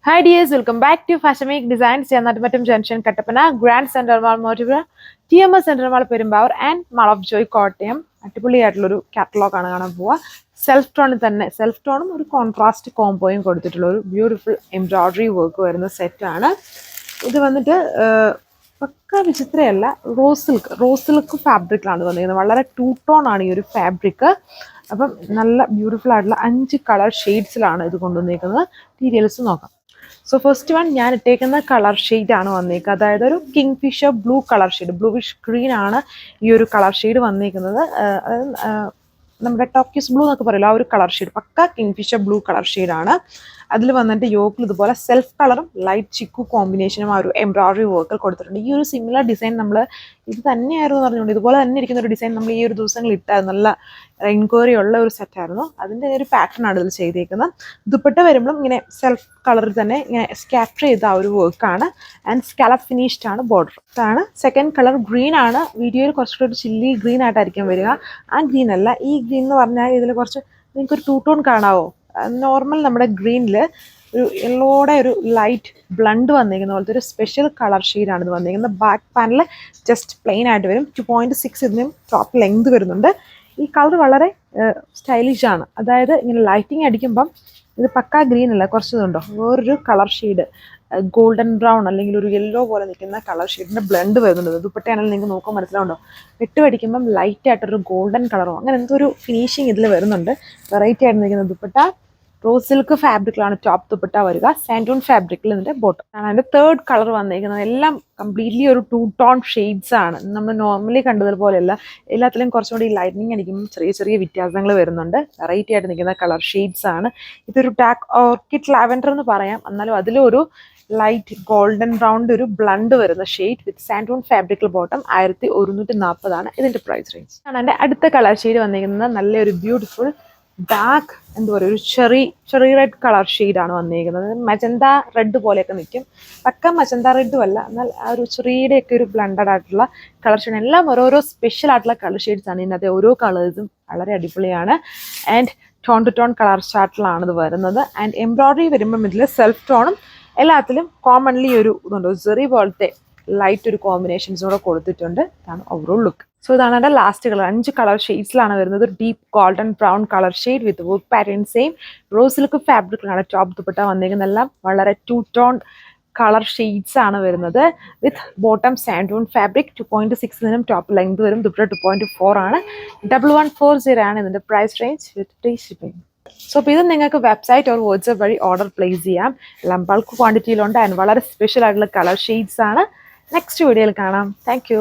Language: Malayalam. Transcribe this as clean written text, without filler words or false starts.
Hi dears, welcome back to Fashion Week Designs. Channadumattum Junction, Kattapana, Grand Central Mall, Motivura, TMS Central Mall, Perumbavoor, and Mall of Joy, Kottayam. അടിപൊളിയായിട്ടുള്ളൊരു കാറ്റലോഗാണ് കാണാൻ പോവുക. സെൽഫ് ടോണിൽ തന്നെ സെൽഫ് ടോണും ഒരു കോൺട്രാസ്റ്റ് കോംബോയും കൊടുത്തിട്ടുള്ള ഒരു ബ്യൂട്ടിഫുൾ എംബ്രോയിഡറി വർക്ക് വരുന്ന സെറ്റാണ്. ഇത് വന്നിട്ട് പക്ക വിചിത്രയല്ല, റോസ് സിൽക്ക് ഫാബ്രിക്കിലാണ് വന്നിരിക്കുന്നത്. വളരെ ടൂ ടോൺ ആണ് ഈ ഒരു ഫാബ്രിക്. അപ്പം നല്ല ബ്യൂട്ടിഫുൾ ആയിട്ടുള്ള 5 കളർ ഷെയ്ഡ്സിലാണ് ഇത് കൊണ്ടുവന്നിരിക്കുന്നത്. ഡീറ്റെയിൽസ് നോക്കാം. സോ ഫസ്റ്റ് വൺ ഞാൻ ഇട്ടേക്കുന്ന കളർ ഷെയ്ഡ് ആണ് വന്നേക്കുന്നത്. അതായത് ഒരു kingfisher blue colour shade, bluish green ആണ് ഈ ഒരു കളർ ഷെയ്ഡ് വന്നേക്കുന്നത്. നമ്മുടെ ടോക്കീസ് ബ്ലൂ എന്നൊക്കെ പറയുമല്ലോ, ആ ഒരു കളർ ഷെയ്ഡ് പക്ക കിങ് ഫിഷർ ബ്ലൂ കളർ ഷെയ്ഡാണ്. അതിൽ വന്നിട്ട് യോക്കിൽ ഇതുപോലെ സെൽഫ് കളറും ലൈറ്റ് ചിക്കു കോമ്പിനേഷനും ആ ഒരു എംബ്രോയിഡറി വർക്കിൽ കൊടുത്തിട്ടുണ്ട്. ഈ ഒരു സിമിലർ ഡിസൈൻ നമ്മൾ ഇത് തന്നെയായിരുന്നു പറഞ്ഞുകൊണ്ട് ഇതുപോലെ തന്നെ ഇരിക്കുന്ന ഒരു ഡിസൈൻ നമ്മൾ ഈ ഒരു ദിവസങ്ങളിൽ ഇട്ടായിരുന്നു. നല്ല എൻക്വയറി ഉള്ള ഒരു സെറ്റായിരുന്നു. അതിൻ്റെ ഒരു പാറ്റേൺ ആണ് ഇതിൽ ചെയ്തേക്കുന്നത്. ദുപ്പട്ട വരുമ്പോഴും ഇങ്ങനെ സെൽഫ് കളറിൽ തന്നെ ഇങ്ങനെ സ്കാറ്റർ ചെയ്ത ആ ഒരു വർക്കാണ്. ആൻഡ് സ്കാലപ്പ് ഫിനിഷ്ഡ് ആണ് ബോർഡർ. ഇതാണ് സെക്കൻഡ് കളർ. ഗ്രീൻ ആണ്. വീഡിയോയിൽ കുറച്ചുകൂടി ഒരു ചില്ലി ഗ്രീൻ ആയിട്ടായിരിക്കും വരിക. ആ ഗ്രീൻ അല്ല, ഈ ഗ്രീൻ എന്ന് പറഞ്ഞാൽ ഇതിൽ കുറച്ച് നിങ്ങൾക്കൊരു ടൂ ടോൺ കാണാവോ? നോർമൽ നമ്മുടെ ഗ്രീനിൽ ഒരു യെല്ലോയുടെ ഒരു ലൈറ്റ് ബ്ലണ്ട് വന്നിരിക്കുന്ന പോലത്തെ ഒരു സ്പെഷ്യൽ കളർ ഷെയ്ഡാണ് ഇത് വന്നിരിക്കുന്നത്. ബാക്ക് പാനൽ ജസ്റ്റ് പ്ലെയിൻ ആയിട്ട് വരും. 2.6 ഇതിനും ടോപ്പ് ലെങ്ത് വരുന്നുണ്ട്. ഈ കളർ വളരെ സ്റ്റൈലിഷ് ആണ്. അതായത് ഇങ്ങനെ ലൈറ്റിങ് അടിക്കുമ്പം ഇത് പക്കാ ഗ്രീൻ അല്ല, കുറച്ചതുണ്ടോ വേറൊരു കളർ ഷെയ്ഡ്, ഗോൾഡൻ ബ്രൗൺ അല്ലെങ്കിൽ ഒരു യെല്ലോ പോലെ നിൽക്കുന്ന കളർ ഷെയ്ഡിൻ്റെ ബ്ലെൻഡ് വരുന്നുണ്ട്. ദുപ്പട്ടയാണെങ്കിൽ നിങ്ങൾക്ക് നോക്കാൻ മനസ്സിലാവുണ്ടോ? വെട്ടുപടിക്കുമ്പം ലൈറ്റ് ആയിട്ടൊരു ഗോൾഡൻ കളറോ അങ്ങനെ എന്തോ ഒരു ഫിനിഷിങ് ഇതിൽ വരുന്നുണ്ട്. വെറൈറ്റി ആയിട്ട് നിൽക്കുന്ന ദുപ്പട്ട. റോസ് സിൽക്ക് ഫാബ്രിക്കിലാണ് ടോപ്പ് ദുപ്പട്ട വരിക. സാൻഡൂൺ ഫാബ്രിക്കിൽ ഇതിൻ്റെ ബോട്ടം ആണ്. അതിൻ്റെ തേർഡ് കളർ വന്നിരിക്കുന്നത്. എല്ലാം കംപ്ലീറ്റ്ലി ഒരു ടൂ ടോൺ ഷെയ്ഡ്സ് ആണ്. നമ്മൾ നോർമലി കണ്ടതുപോലെയല്ല, എല്ലാത്തിലും കുറച്ചും കൂടി ലൈറ്റിനിങ് അടിക്കുമ്പോൾ ചെറിയ ചെറിയ വ്യത്യാസങ്ങൾ വരുന്നുണ്ട്. വെറൈറ്റി ആയിട്ട് നിൽക്കുന്ന കളർ ഷെയ്ഡ്സ് ആണ്. ഇതൊരു ഡാർക്ക് ഓർക്കിഡ് ലാവൻഡർ എന്ന് പറയാം. എന്നാലും അതിലൊരു ലൈറ്റ് ഗോൾഡൻ ബ്രൗണിൻ്റെ ഒരു ബ്ലണ്ട് വരുന്ന ഷെയ്ഡ് വിത്ത് സാൻഡൂൺ ഫാബ്രിക്കൽ ബോട്ടം. 1140 ഇതിൻ്റെ പ്രൈസ് റേഞ്ച് ആണ്. എൻ്റെ അടുത്ത കളർ ഷെയ്ഡ് വന്നിരിക്കുന്നത് നല്ലൊരു ബ്യൂട്ടിഫുൾ ഡാർക്ക് എന്താ പറയുക, ഒരു ചെറി റെഡ് കളർ ഷെയ്ഡാണ് വന്നിരിക്കുന്നത്. മജന്ത റെഡ് പോലെയൊക്കെ നിൽക്കും. പക്ക മജന്ത റെഡും അല്ല, എന്നാൽ ആ ഒരു ചെറിയുടെയൊക്കെ ഒരു ബ്ലണ്ടഡ് ആയിട്ടുള്ള കളർ ഷെയ്ഡ്. എല്ലാം ഓരോരോ സ്പെഷ്യൽ ആയിട്ടുള്ള കളർ ഷെയ്ഡ്സ് ആണ്. ഇതിനകത്ത് ഓരോ കളേഴ്സും വളരെ അടിപൊളിയാണ്. And tone to tone colour ചാർട്ടിലാണ് ഇത് വരുന്നത്. ആൻഡ് എംബ്രോയിഡറി വരുമ്പം ഇതിൽ സെൽഫ് ടോണും എല്ലാത്തിലും കോമൺലി ഒരു ഇതുണ്ട്, സെറി പോലത്തെ ലൈറ്റ് ഒരു കോമ്പിനേഷൻസും കൂടെ കൊടുത്തിട്ടുണ്ട്. ഇതാണ് ഓവറോൾ ലുക്ക്. സോ ഇതാണ് എൻ്റെ ലാസ്റ്റ് കളർ. 5 കളർ ഷെയ്ഡ്സിലാണ് വരുന്നത്. Deep golden brown colour shade with work pattern same. Rose silk ഫാബ്രിക്കിലാണ് ടോപ്പ് ദുപ്പട്ട വന്നിരിക്കുന്നത്. എല്ലാം വളരെ ടൂ ടോൺ കളർ ഷെയ്ഡ്സ് ആണ് വരുന്നത്. With bottom santoon fabric. 2.6 top length വരും. ദുപ്പട്ട 2.4 ആണ്. 1140 ആണ് ഇതിൻ്റെ price range with free shipping. So അപ്പോൾ ഇത് നിങ്ങൾക്ക് വെബ്സൈറ്റ് ഓർ വാട്സ്ആപ്പ് വഴി ഓർഡർ പ്ലേസ് ചെയ്യാം. എല്ലാം ബൾക്ക് ക്വാണ്ടിറ്റിയിലുണ്ട്. ആൻഡ് വളരെ സ്പെഷ്യൽ ആയിട്ടുള്ള കളർ ഷെയ്ഡ്സ് ആണ്. നെക്സ്റ്റ് വീഡിയോയിൽ കാണാം. Thank you.